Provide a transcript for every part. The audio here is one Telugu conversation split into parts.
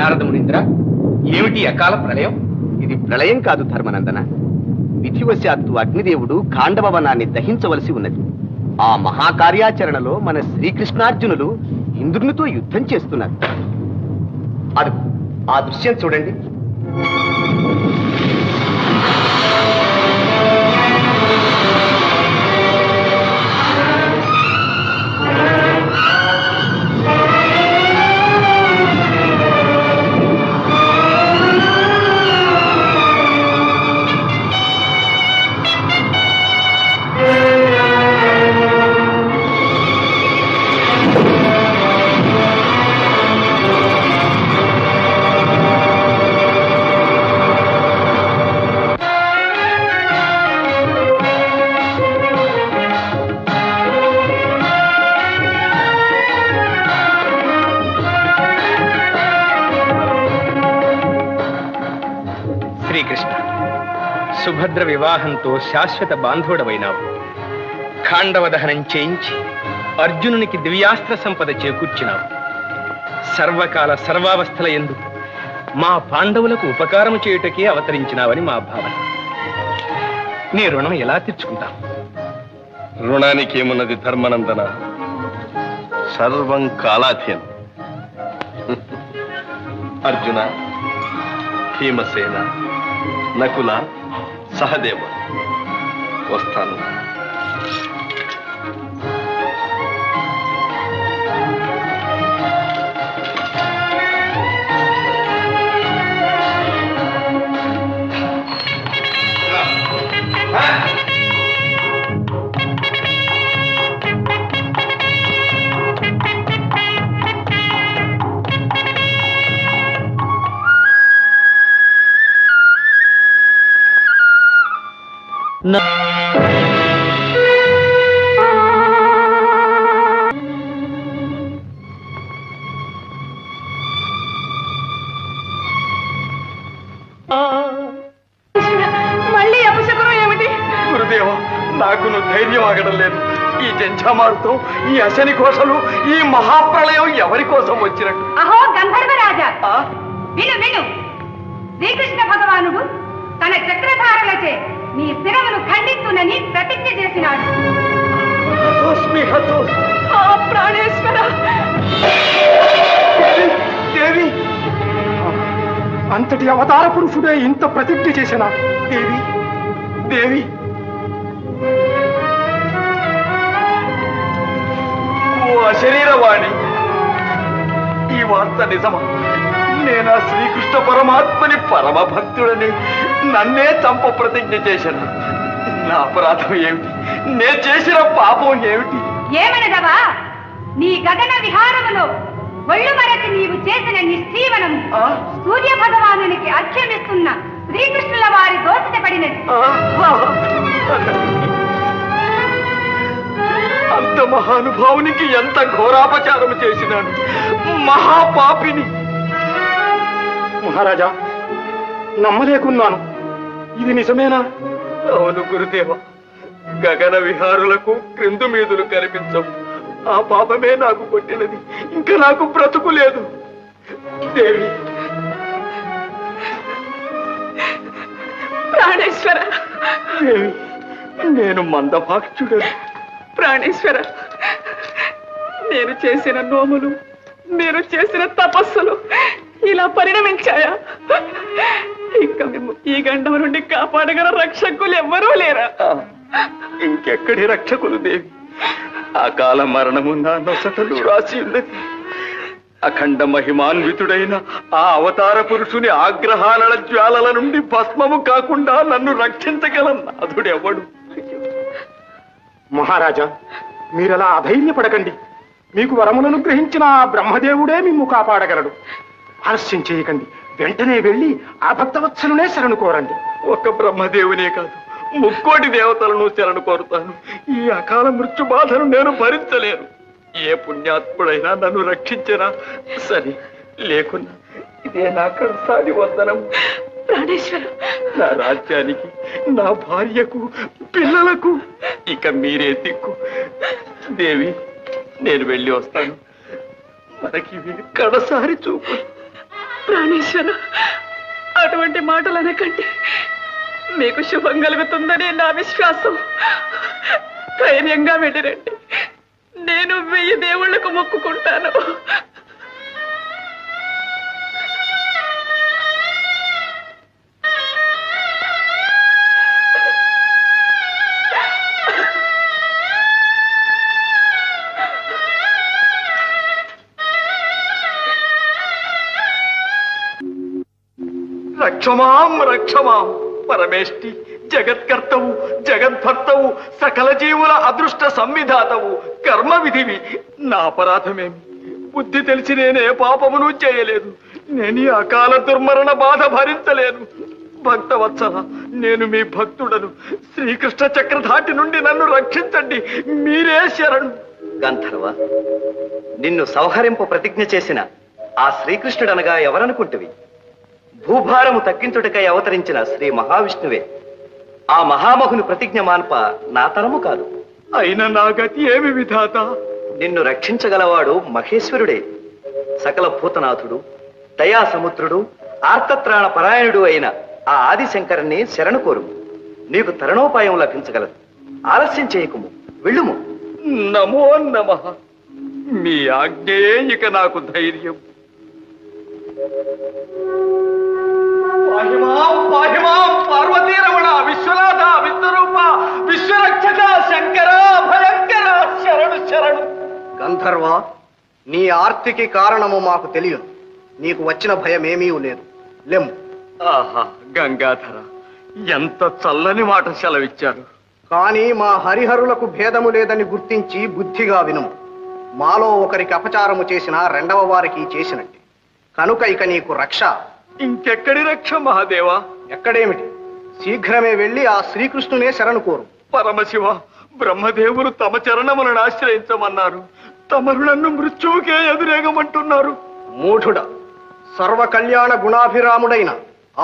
నారద మునీంద్ర, ఏమిటి అకాల ప్రళయం? ఇది ప్రళయం కాదు ధర్మనందన. విధివశాత్తు అగ్నిదేవుడు ఖాండవనాన్ని దహించవలసి ఉన్నది. ఆ మహాకార్యాచరణలో మన శ్రీకృష్ణార్జునులు ఇంద్రునితో యుద్ధం చేస్తున్నారు. అది ఆ దృశ్యం చూడండి. శ్రీకృష్ణ, సుభద్ర వివాహంతో శాశ్వత బాంధవుడవైనావు. ఖాండవ దహనం చేయించి అర్జునునికి దివ్యాస్త్ర సంపద చేకూర్చినావు. సర్వకాల సర్వావస్థల యందు మా పాండవులకు ఉపకారము చేయుటకే అవతరించినావని మా భావన. నీ రుణం ఎలా తీర్చుకుంటాం? రుణానికి ఏమున్నది ధర్మనందన, సర్వం కాలాధీనం. అర్జున, భీమసేన, నకుల, సహదేవ, వస్తాను. మళ్ళీ అపశకునం ఏమిటి? గురుదేవ, నాకు ధైర్యం ఆగడం లేదు. ఈ జంఝామారుతో, ఈ అశని కోసలు, ఈ మహాప్రళయం ఎవరి కోసం వచ్చినట్టు? అహో గంధర్వరాజా, విను విను. శ్రీకృష్ణ భగవానుడు తన చక్రధారులచే నీ శిరమును ఖండిస్తునని ప్రతిజ్ఞ చేసినాడు. ప్రాణేశ్వర దేవి, అంతటి అవతార పురుషుడే ఇంత ప్రతిజ్ఞ చేసిన దేవి, దేవి, ఓ అశరీరవాణి, ఈ వార్త నిజమా? నేనా శ్రీకృష్ణ పరమాత్మని పరమ భక్తుడని నన్నే చంప ప్రతిజ్ఞ చేశాను. నా అపరాధం ఏమిటి? నే చేసిన పాపం ఏమిటి? ఏమనదవా? నీ గగన విహారములో ఒళ్ళు మరచి నీవు చేసిన నిశ్చీవనం సూర్య భగవానునికి అర్ఘ్యమిస్తున్న శ్రీకృష్ణుల వారి దోషత పడినది. అంత మహానుభావునికి ఎంత ఘోరాపచారం చేసినాను, మహాపాపిని. మహారాజా, నమ్మలేకున్నాను. ఇది నిజమేనా? అవును గురుదేవ, గగన విహారులకు క్రిందు మీదులు కనిపించవు. ఆ పాపమే నాకు కొట్టినది. ఇంకా నాకు బ్రతుకు లేదు. దేవి, ప్రాణేశ్వర, దేవి, నేను మందభాక్షుడను. ప్రాణేశ్వర, నేను చేసిన నోములు, నేను చేసిన తపస్సులు ఇలా పరిణమించాయా? ఇంకా మేము ఈ గండం నుండి కాపాడగల రక్షకులు ఎవ్వరూ లేరా? ఇంకెక్కడి రక్షకులు దేవి? అకాల మరణము నా నొసటలు రాసి ఉన్నది. అఖండ మహిమాన్వితుడైన ఆ అవతార పురుషుని ఆగ్రహాల జ్వాలల నుండి భస్మము కాకుండా నన్ను రక్షించగల నాథుడెవడు? మహారాజా, మీరలా అధైర్యపడకండి. మీకు వరములను గ్రహించిన ఆ బ్రహ్మదేవుడే మిమ్ము కాపాడగలడు. ఆలస్యం చేయకండి, వెంటనే వెళ్ళి ఆ భక్తవత్సలునే శరణు కోరండి. ఒక్క బ్రహ్మదేవునే కాదు, ముక్కోటి దేవతలను శరణు కోరుతాను. ఈ అకాల మృత్యు బాధను నేను భరించలేను. ఏ పుణ్యాత్ముడైనా నన్ను రక్షించరా సరే, లేకున్నా ఇదే నా కడసారి వందనం. ప్రాణేశ్వర, నా రాజ్యానికి, నా భార్యకు, పిల్లలకు ఇక మీరే దిక్కు. దేవి, నేను వెళ్ళి వస్తాను. మనకి కడసారి చూపు. ప్రాణేశ్వర, అటువంటి మాటలు అనకండి. మీకు శుభం కలుగుతుందని నా విశ్వాసం. ధైర్యంగా వెళ్ళిరండి. నేను 1000 దేవుళ్లకు మొక్కుకుంటాను. రక్షమాం రక్షమాం పరమేష్టి, జగత్కర్తవు, జగద్భర్తవు, సకల జీవుల అదృష్ట సంవిధాతవు, కర్మ విధివి. నా అపరాధమేమి? బుద్ధి తెలిసి నేనే పాపమును చేయలేదు. నేను ఈ అకాల దుర్మరణ బాధ భరించలేను. భక్తవత్సల, నేను మీ భక్తుడను. శ్రీకృష్ణ చక్రధాటి నుండి నన్ను రక్షించండి. మీరే శరణు. గంధర్వ, నిన్ను సంహరింపు ప్రతిజ్ఞ చేసిన ఆ శ్రీకృష్ణుడనగా ఎవరనుకుంటువి? భూభారము తగ్గించుటకై అవతరించిన శ్రీ మహావిష్ణువే. ఆ మహామహుని ప్రతిజ్ఞ మాన్ప నా తరము కాదు. అయిన నా గతి ఏమి విధాత? నిన్ను రక్షించగలవాడు మహేశ్వరుడే. సకల భూతనాథుడు, దయాసముద్రుడు, ఆర్తత్రాణ పరాయణుడు అయిన ఆ ఆదిశంకరుణ్ణి శరణు కోరు. నీకు తరుణోపాయం లభించగలదు. ఆలస్యం చేయకుము, వెళ్ళుము. నమో నమః. మీ ఆజ్ఞయే ఇక నాకు ధైర్యం. పాహిమాం పాహిమాం పార్వతీరమణ, విశ్వనాథ, విశ్వరూప, విశ్వరక్షక, శంకర, భయంకర, శరణు శరణు. గంధర్వ, నీ ఆర్తికి కారణము మాకు తెలియదు. నీకు వచ్చిన భయమేమీ లేదు. లెమ్ము. ఆహా, గంగాధర, ఎంత చల్లని మాట సెలవిచ్చారు. కానీ మా హరిహరులకు భేదము లేదని గుర్తించి బుద్ధిగా వినుము. మాలో ఒకరికి అపచారము చేసిన రెండవ వారికి చేసినట్టే. కనుక ఇక నీకు రక్ష. ఇంకెక్కడి రక్ష మహాదేవా? ఎక్కడేమిటి, శీఘ్రమే వెళ్ళి ఆ శ్రీకృష్ణునే శరణు కోరు. పరమశివ, బ్రహ్మదేవులు తమ చరణములను ఆశ్రయించమన్నారు. తమరు నన్ను మృత్యువుకే ఎదురేగమంటున్నారు. మూఢుడ, సర్వ కళ్యాణ గుణాభిరాముడైన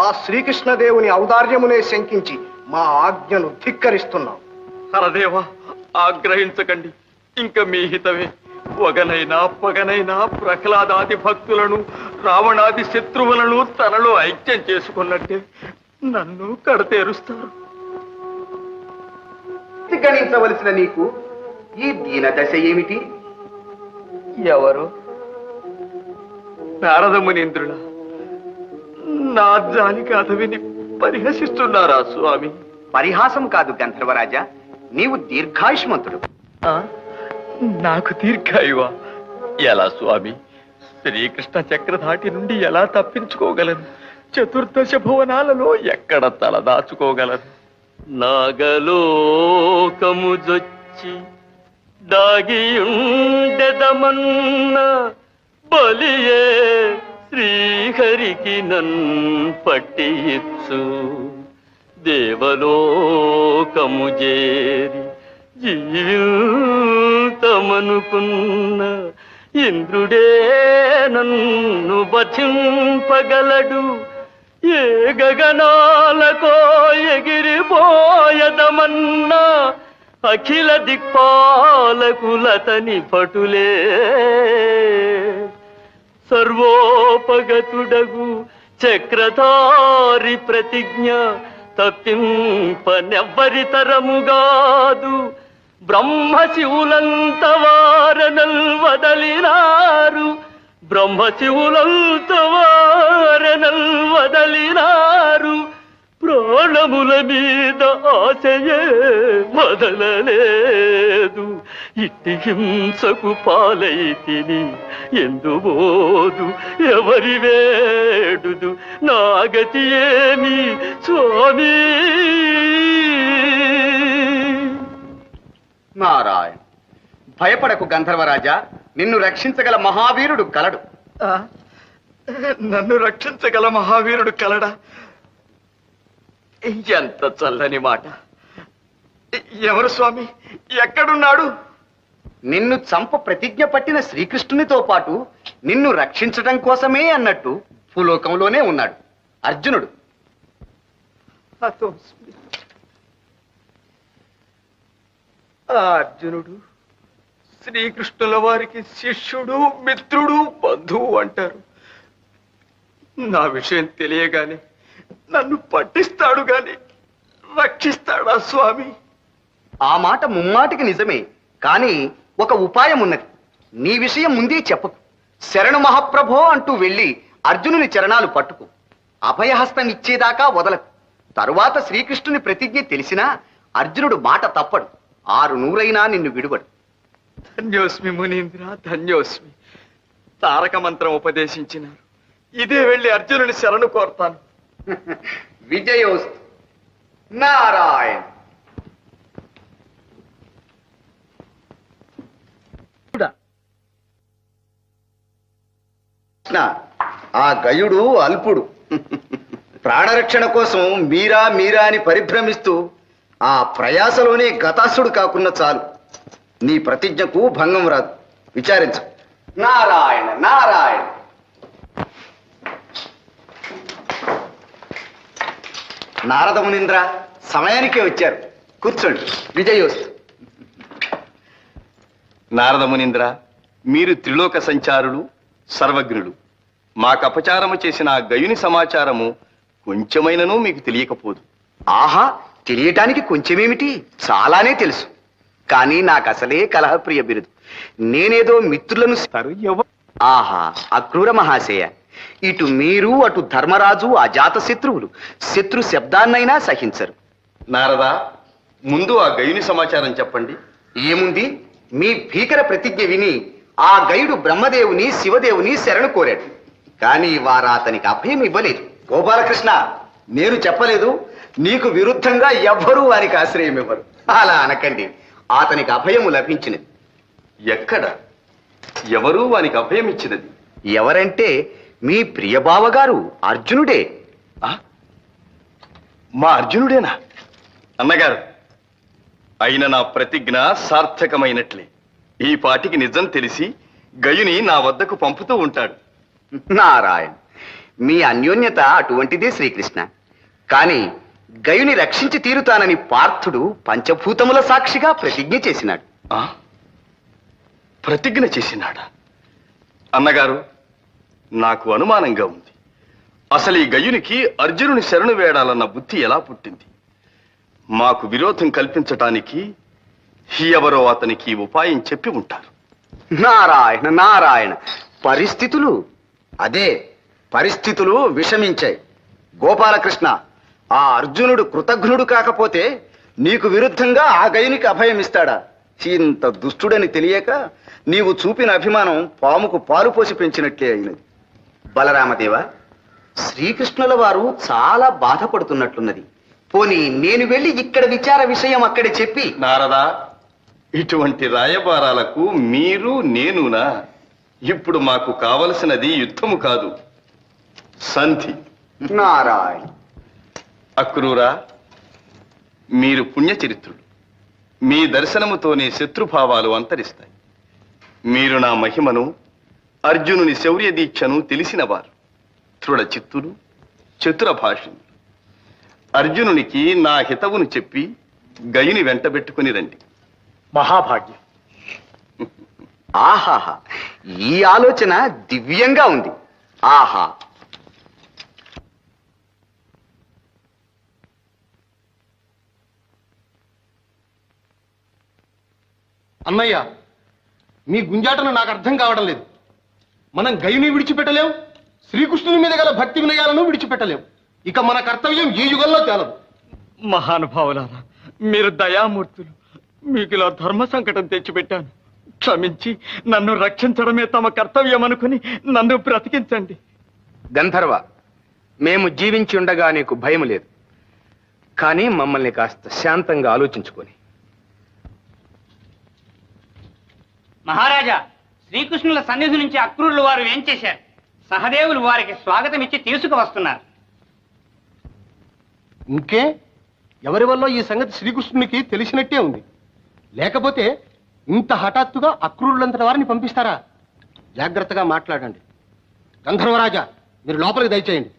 ఆ శ్రీకృష్ణదేవుని ఔదార్యమునే శంకించి మా ఆజ్ఞను ధిక్కరిస్తున్నాం. హరదేవా, ఆగ్రహించకండి. ఇంక మీ హితమే. వగనైనా పగనైనా ప్రహ్లాదాది భక్తులను, రావణాది శత్రువులను తనలో ఐక్యం చేసుకున్నట్టే నన్ను కడతేరుస్తారు. గణించవలసిన నీకు ఈ దీన దశ ఏమిటి? ఎవరు? నారదమునీంద్రుల నా జాలికి అతవిని పరిహసిస్తున్నారా స్వామి? పరిహాసం కాదు గంధర్వరాజా, నీవు దీర్ఘాయుష్మంతుడు. నాకు దీర్ఘాయువా? ఎలా స్వామి? శ్రీకృష్ణ చక్రధాటి నుండి ఎలా తప్పించుకోగలను? చతుర్దశ భువనాలలో ఎక్కడ తలదాచుకోగలను? నాగలోకము జొచ్చి దాగియుండెదమన్న బలియే శ్రీహరికి నన్ పట్టియిచ్చు. దేవలోకము చేరి జీవితమనుకున్న ఇంద్రుడే నన్ను బధింపగలడు. ఏ గగనాలకో ఎగిరిపోయదమన్నా అఖిల దిక్పాలకులతని పటులే. సర్వోపగతుడగు చక్రధారి ప్రతిజ్ఞ తప్పింపనెవ్వరి తరముగాదు. బ్రహ్మశివులంత వారనల్ వదలినారు, బ్రహ్మశివులంత వారనల్ వదలినారు. ప్రాణముల మీద ఆశయే వదలలేదు. ఇట్టి హింసకు పాలైతిని ఎందుబోదు, ఎవరి వేడుదు, నా గతి ఏమి స్వామి? నారాయణ, భయపడకు గంధర్వరాజా, నిన్ను రక్షించగల మహావీరుడు కలడు. నన్ను రక్షించగల మహావీరుడు కలడా? ఎంత చల్లని మాట. ఎవరు స్వామి? ఎక్కడున్నాడు? నిన్ను చంప ప్రతిజ్ఞ పట్టిన శ్రీకృష్ణునితో పాటు నిన్ను రక్షించటం కోసమే అన్నట్టు భూలోకంలోనే ఉన్నాడు. అర్జునుడు. ఆ అర్జునుడు శ్రీకృష్ణుల వారికి శిష్యుడు, మిత్రుడు, బంధువు అంటారు. నా విషయం తెలియగానే నన్ను పట్టిస్తాడు గాని రక్షిస్తాడా స్వామి? ఆ మాట ముమ్మాటికి నిజమే, కానీ ఒక ఉపాయం ఉన్నది. నీ విషయం ముందే చెప్పకు. శరణు మహాప్రభో అంటూ వెళ్ళి అర్జునుని చరణాలు పట్టుకు అభయహస్తం ఇచ్చేదాకా వదలకు. తరువాత శ్రీకృష్ణుని ప్రతిజ్ఞ తెలిసినా అర్జునుడు మాట తప్పడు. 600 నిన్ను విడువడు. ధన్యోస్మి మునీంద్ర, ధన్యోస్మి. తారక మంత్రం ఉపదేశించినారు. ఇదే వెళ్ళి అర్జునుని శరణు కోరతాను. విజయోస్తు. నారాయణ. ఆ గయుడు అల్పుడు. ప్రాణరక్షణ కోసం మీరా మీరా అని పరిభ్రమిస్తూ ఆ ప్రయాసలోనే గతాసుడు కాకున్న చాలు. నీ ప్రతిజ్ఞకు భంగం రాదు. విచారించు. నారాయణ నారాయణ. నారద మునీంద్ర సమయానికే వచ్చారు. కూర్చోండి. విజయోస్తు. నారద మునీంద్ర, మీరు త్రిలోక సంచారులు, సర్వజ్ఞులు. మాకు అపచారము చేసిన ఆ గయుని సమాచారము కొంచెమైనను మీకు తెలియకపోదు. ఆహా, తెలియటానికి కొంచెమేమిటి, చాలానే తెలుసు. కానీ నాకు అసలే కలహప్రియ బిరుదు. నేనేదో మిత్రులను ఆహా, అక్రూర మహాశయ. ఇటు మీరు అటు ధర్మరాజు అజాత శత్రువులు. శత్రు శబ్దాన్నైనా సహించరు. నారదా, ముందు ఆ గయుని సమాచారం చెప్పండి. ఏముంది, మీ భీకర ప్రతిజ్ఞ విని ఆ గయుడు బ్రహ్మదేవుని శివదేవుని శరణు కోరాడు. కానీ వారు అతనికి అభయం ఇవ్వలేదు. గోపాలకృష్ణ, నేను చెప్పలేదు, నీకు విరుద్ధంగా ఎవ్వరూ వారికి ఆశ్రయం ఇవ్వరు. అలా అనకండి. అతనికి అభయము లభించినది. ఎక్కడ, ఎవరు వానికి అభయం ఇచ్చినది? ఎవరంటే మీ ప్రియబావగారు అర్జునుడే. మా అర్జునుడేనా? అన్నగారు, అయిన నా ప్రతిజ్ఞ సార్థకమైనట్లే. ఈ పాటికి నిజం తెలిసి గయుని నా వద్దకు పంపుతూ ఉంటాడు. నారాయణ, మీ అన్యోన్యత అటువంటిదే శ్రీకృష్ణ. కానీ గయుని రక్షించి తీరుతానని పార్థుడు పంచభూతముల సాక్షిగా ప్రతిజ్ఞ చేసినాడు. ప్రతిజ్ఞ చేసినాడా? అన్నగారు, నాకు అనుమానంగా ఉంది. అసలు ఈ గయునికి అర్జునుని శరణు వేడాలన్న బుద్ధి ఎలా పుట్టింది? మాకు విరోధం కల్పించటానికి ఎవరో అతనికి ఉపాయం చెప్పి ఉంటారు. నారాయణ నారాయణ. పరిస్థితులు విషమించాయి. గోపాలకృష్ణ, ఆ అర్జునుడు కృతజ్ఞుడు కాకపోతే నీకు విరుద్ధంగా ఆ గయునికి అభయం ఇస్తాడా? ఇంత దుష్టుడని తెలియక నీవు చూపిన అభిమానం పాముకు పాలు పోసి పెంచినట్లే అయినది. బలరామదేవ, శ్రీకృష్ణుల వారు చాలా బాధపడుతున్నట్లున్నది. పోనీ నేను వెళ్ళి ఇక్కడ విచార విషయం అక్కడే చెప్పి. నారదా, ఇటువంటి రాయబారాలకు మీరు నేనునా? ఇప్పుడు మాకు కావలసినది యుద్ధము కాదు, సంధి. నారాయణ. అక్రూరా, మీరు పుణ్యచరిత్రులు. మీ దర్శనముతోనే శత్రుభావాలు అంతరిస్తాయి. మీరు నా మహిమను, అర్జునుని శౌర్య దీక్షను తెలిసినవారు. దృఢ చిత్తులు, చతుర భాషులు. అర్జునునికి నా హితవును చెప్పి గయుని వెంటబెట్టుకుని రండి. మహాభాగ్యం. ఆహాహా, ఈ ఆలోచన దివ్యంగా ఉంది. ఆహా. అన్నయ్య, మీ గుంజాటను నాకు అర్థం కావడం లేదు. మనం గయుని విడిచిపెట్టలేం, శ్రీకృష్ణుని మీద గల భక్తి వినయాలను విడిచిపెట్టలేం. ఇక మన కర్తవ్యం ఈ యుగంలో తేలదు. మహానుభావులారా, మీరు దయామూర్తులు. మీకు ఇలా ధర్మ సంకటం తెచ్చిపెట్టాను. క్షమించి నన్ను రక్షించడమే తమ కర్తవ్యం అనుకుని నన్ను బ్రతికించండి. గంధర్వ, మేము జీవించి ఉండగా నీకు భయం లేదు. కానీ మమ్మల్ని కాస్త శాంతంగా ఆలోచించుకొని. మహారాజా, శ్రీకృష్ణుల సన్నిధి నుంచి అక్రూరులు వారు ఏం చేశారు? సహదేవులు వారికి స్వాగతం ఇచ్చి తీసుకువస్తున్నారు. ఇంకే, ఎవరి వల్ల ఈ సంగతి శ్రీకృష్ణునికి తెలిసినట్టే ఉంది. లేకపోతే ఇంత హఠాత్తుగా అక్రూరులంతటి వారిని పంపిస్తారా? జాగ్రత్తగా మాట్లాడండి. గంధర్వరాజా, మీరు లోపలికి దయచేయండి.